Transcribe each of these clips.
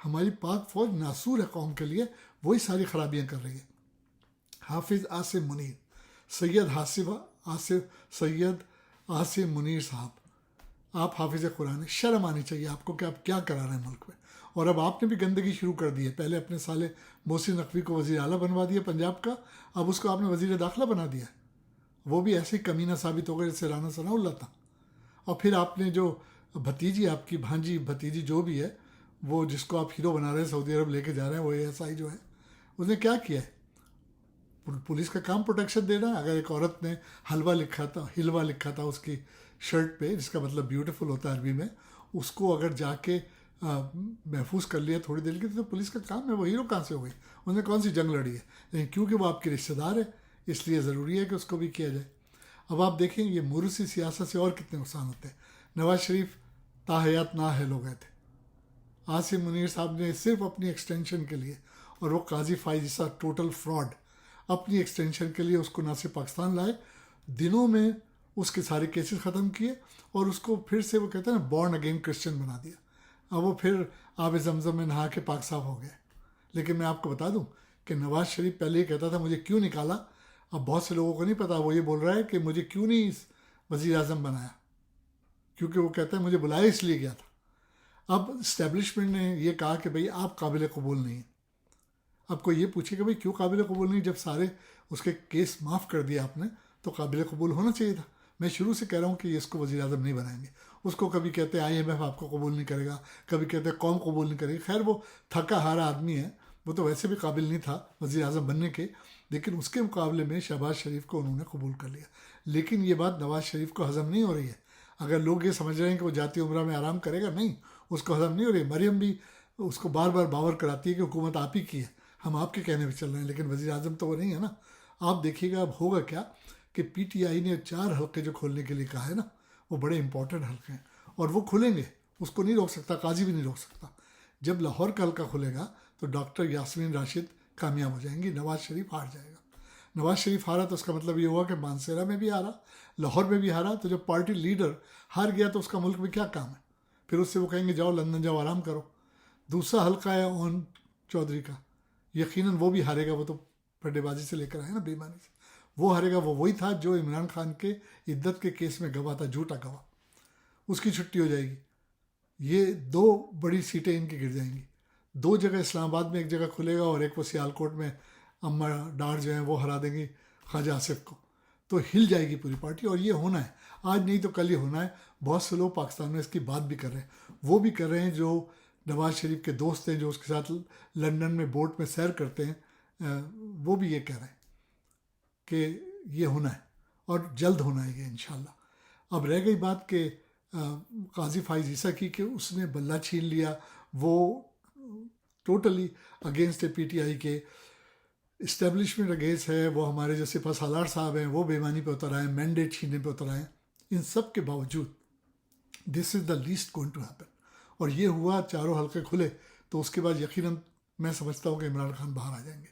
ہماری پاک فوج ناسور ہے قوم کے لیے، وہی ساری خرابیاں کر رہی ہے۔ حافظ عاصم منیر، سید عاصم منیر صاحب، آپ حافظ قرآن، شرم آنی چاہیے آپ کو کہ آپ کیا کرا رہے ہیں ملک میں۔ اور اب آپ نے بھی گندگی شروع کر دی ہے۔ پہلے اپنے سالے محسن نقوی کو وزیر اعلیٰ بنوا دیا پنجاب کا، اب اس کو آپ نے وزیر داخلہ بنا دیا، وہ بھی ایسے ہی کمینہ ثابت ہو گیا جیسے رانا ثناء اللہ تھا۔ اور پھر آپ نے جو بھتیجی، آپ کی بھانجی بھتیجی جو بھی ہے، وہ جس کو آپ ہیرو بنا رہے ہیں، سعودی عرب لے کے جا رہے ہیں، وہ ASI جو ہے، اس نے کیا کیا ہے؟ پولیس کا کام پروٹیکشن دینا ہے۔ اگر ایک عورت نے حلوہ لکھا تھا اس کی شرٹ پہ، جس کا مطلب بیوٹیفل ہوتا ہے عربی میں، اس کو اگر جا کے محفوظ کر لیا تھوڑی دیر کے، تو پولیس کا کام ہے۔ وہ ہیرو کہاں سے ہو گئی؟ اس نے کون سی جنگ لڑی ہے؟ لیکن کیونکہ وہ آپ کے رشتہ دار ہے، اس لیے ضروری ہے کہ اس کو بھی کیا جائے۔ اب آپ دیکھیں یہ موروثی سیاست سے اور کتنے نقصان ہوتے ہیں۔ نواز شریف تاحیات نااہل ہو گئے تھے، عاصم منیر صاحب نے صرف اپنی ایکسٹینشن کے لیے، اور وہ قاضی فائز عیسیٰ ٹوٹل فراڈ، اپنی ایکسٹینشن کے لیے اس کو نہ صرف پاکستان لائے، دنوں میں اس کے سارے کیسز ختم کیے، اور اس کو پھر سے وہ کہتے ہیں نا بورن اگین کرسچن بنا دیا۔ اب وہ پھر آب زمزم میں نہا کے پاک صاف ہو گئے۔ لیکن میں آپ کو بتا دوں کہ نواز شریف پہلے یہ کہتا تھا مجھے کیوں نکالا، اب بہت سے لوگوں کو نہیں پتا، وہ یہ بول رہا ہے کہ مجھے کیوں نہیں وزیر اعظم بنایا، کیونکہ وہ کہتا ہے مجھے بلایا اس لیے گیا تھا۔ اب اسٹیبلشمنٹ نے یہ کہا کہ بھئی آپ قابل قبول نہیں ہیں۔ اب کوئی یہ پوچھے کہ بھئی کیوں قابل قبول نہیں؟ جب سارے اس کے کیس معاف کر دیا آپ نے تو قابل قبول ہونا چاہیے تھا۔ میں شروع سے کہہ رہا ہوں کہ اس کو وزیر اعظم نہیں بنائیں گے۔ اس کو کبھی کہتے ہیں IMF آپ کو قبول نہیں کرے گا، کبھی کہتے ہیں قوم قبول نہیں کرے گی۔ خیر وہ تھکا ہارا آدمی ہے، وہ تو ویسے بھی قابل نہیں تھا وزیر اعظم بننے کے، لیکن اس کے مقابلے میں شہباز شریف کو انہوں نے قبول کر لیا۔ لیکن یہ بات نواز شریف کو ہضم نہیں ہو رہی ہے۔ اگر لوگ یہ سمجھ رہے ہیں کہ وہ جاتی عمرہ میں آرام کرے گا، نہیں، اس کو ہضم نہیں ہو رہی ہے۔ مریم بھی اس کو بار بار باور کراتی ہے کہ حکومت آپ ہی کی ہے، ہم آپ کے کہنے پہ چل رہے ہیں، لیکن وزیر اعظم تو وہ نہیں ہے نا۔ آپ دیکھیے گا اب ہوگا کیا کہ PTI نے 4 حلقے جو کھولنے کے لیے کہا ہے نا، وہ بڑے امپورٹنٹ حلقے ہیں، اور وہ کھلیں گے، اس کو نہیں روک سکتا، قاضی بھی نہیں روک سکتا۔ جب لاہور کا حلقہ کھلے گا تو ڈاکٹر یاسمین راشد کامیاب ہو جائیں گی، نواز شریف ہار جائے گا۔ نواز شریف ہارا تو اس کا مطلب یہ ہوا کہ مانسیرا میں بھی ہارا، لاہور میں بھی ہارا، تو جب پارٹی لیڈر ہار گیا تو اس کا ملک میں کیا کام ہے؟ پھر اس سے وہ کہیں گے جاؤ لندن جاؤ آرام کرو۔ دوسرا حلقہ ہے اون چودھری کا، یقیناً وہ بھی ہارے گا، وہ تو پڈے بازی سے لے کر آئے نا، بے ایمانی سے۔ وہ ہارے گا، وہ وہی تھا جو عمران خان کے عدت کے کیس میں گواہ تھا، جھوٹا گواہ، اس کی چھٹی ہو جائے گی۔ یہ 2 بڑی سیٹیں ان کی گر جائیں گی۔ 2 جگہ اسلام آباد میں ایک جگہ کھلے گا، اور ایک وہ سیالکوٹ میں اما ڈار جو ہیں وہ ہرا دیں گی خواجہ آصف کو، تو ہل جائے گی پوری پارٹی۔ اور یہ ہونا ہے، آج نہیں تو کل ہی ہونا ہے۔ بہت سے لوگ پاکستان میں اس کی بات بھی کر رہے ہیں، وہ بھی کر رہے ہیں جو نواز شریف کے دوست ہیں، جو اس کے ساتھ لندن میں بوٹ میں سیر کرتے ہیں، وہ بھی یہ کہہ رہے ہیں کہ یہ ہونا ہے، اور جلد ہونا ہے یہ انشاءاللہ۔ اب رہ گئی بات کہ قاضی فائز عیسیٰ کی، کہ اس نے بلہ چھین لیا، وہ ٹوٹلی اگینسٹ PTI کے، اسٹیبلشمنٹ اگینسٹ ہے، وہ ہمارے جو سپہ سالار صاحب ہیں وہ بے ایمانی پہ اتر آئے، مینڈیٹ چھیننے پہ اتر آئے۔ ان سب کے باوجود this is the least going to happen, اور یہ ہوا، 4 حلقے کھلے تو اس کے بعد یقیناً میں سمجھتا ہوں کہ عمران خان باہر آ جائیں گے۔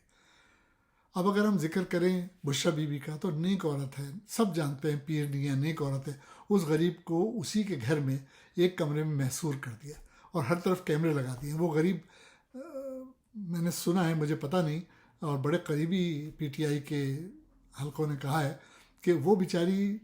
اب اگر ہم ذکر کریں بشریٰ بی بی کا، تو نیک عورت ہے، سب جانتے ہیں، پیر نہیں ہے، نیک عورت ہے۔ اس غریب کو اسی کے گھر میں ایک کمرے میں محصور کر دیا، اور ہر طرف کیمرے لگا دیے۔ وہ غریب، میں نے سنا ہے، مجھے پتہ نہیں، اور بڑے قریبی PTI کے حلقوں نے کہا ہے کہ وہ بیچاری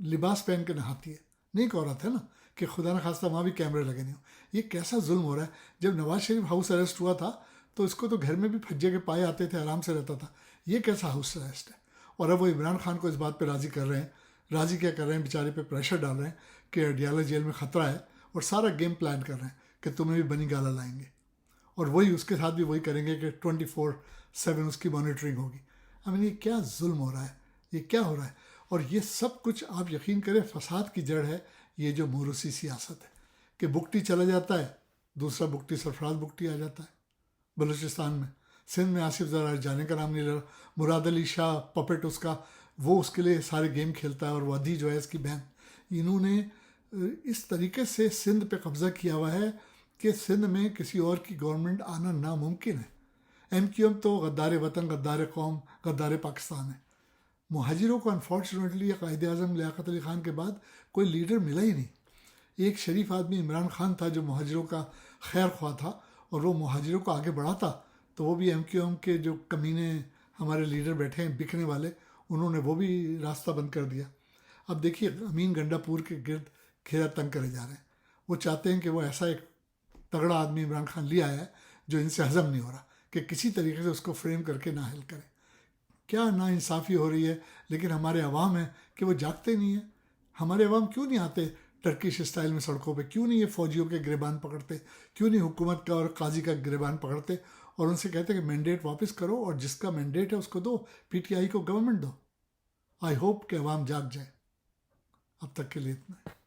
لباس پہن کے نہاتی ہے، نیک عورت ہے نا، کہ خدا نخواستہ وہاں بھی کیمرے لگے نہیں ہوں۔ یہ کیسا ظلم ہو رہا ہے؟ جب نواز شریف ہاؤس اریسٹ ہوا تھا تو اس کو تو گھر میں بھی پھجے کے پائے آتے تھے، آرام سے رہتا تھا۔ یہ کیسا ہاؤس اریسٹ ہے؟ اور اب وہ عمران خان کو اس بات پہ راضی کر رہے ہیں، راضی کیا کر رہے ہیں، بیچارے پہ پریشر ڈال رہے ہیں کہ اڈیالہ جیل میں خطرہ ہے، اور سارا گیم پلان کر رہے ہیں کہ تمہیں بھی بنی گالا لائیں گے، اور وہی اس کے ساتھ بھی وہی کریں گے کہ 24/7 اس کی مانیٹرنگ ہوگی۔ یہ کیا ظلم ہو رہا ہے، یہ کیا ہو رہا ہے؟ اور یہ سب کچھ آپ یقین کریں فساد کی جڑ ہے یہ جو موروثی سیاست ہے، کہ بگٹی چلا جاتا ہے، دوسرا بگٹی سرفراز بگٹی آ جاتا ہے بلوچستان میں، سندھ میں آصف زرار جانے کا نام نہیں لے رہا، مراد علی شاہ پپٹ اس کا، وہ اس کے لیے سارے گیم کھیلتا ہے، اور وادی جو ہے اس کی بہن۔ انہوں نے اس طریقے سے سندھ پہ قبضہ کیا ہوا ہے کہ سندھ میں کسی اور کی گورنمنٹ آنا ناممکن ہے۔ MQM تو غدار وطن، غدار قوم، غدار پاکستان ہے۔ مہاجروں کو انفارچونیٹلی قائد اعظم لیاقت علی خان کے بعد کوئی لیڈر ملا ہی نہیں۔ ایک شریف آدمی عمران خان تھا جو مہاجروں کا خیر خواہ تھا، اور وہ مہاجروں کو آگے بڑھاتا تو وہ بھی MQM کے جو کمینے ہمارے لیڈر بیٹھے ہیں بکنے والے، انہوں نے وہ بھی راستہ بند کر دیا۔ اب دیکھیے امین گنڈا پور کے گرد گھیرا تنگ کرے جا رہے ہیں، وہ چاہتے ہیں کہ وہ ایسا ایک تگڑا آدمی عمران خان لے آیا ہے جو ان سے ہضم نہیں ہو رہا، کہ کسی طریقے سے اس کو فریم کر کے نااہل کرے۔ کیا ناانصافی ہو رہی ہے، لیکن ہمارے عوام ہیں کہ وہ جاگتے نہیں ہیں۔ ہمارے عوام کیوں نہیں آتے ٹرکش اسٹائل میں سڑکوں پہ؟ کیوں نہیں یہ فوجیوں کے گریبان پکڑتے؟ کیوں نہیں حکومت کا اور قاضی کا گریبان پکڑتے اور ان سے کہتے کہ مینڈیٹ واپس کرو، اور جس کا مینڈیٹ ہے اس کو دو، PTI کو گورنمنٹ دو۔ آئی ہوپ کہ عوام جاگ جائے۔ اب تک کے لیے اتنا ہے۔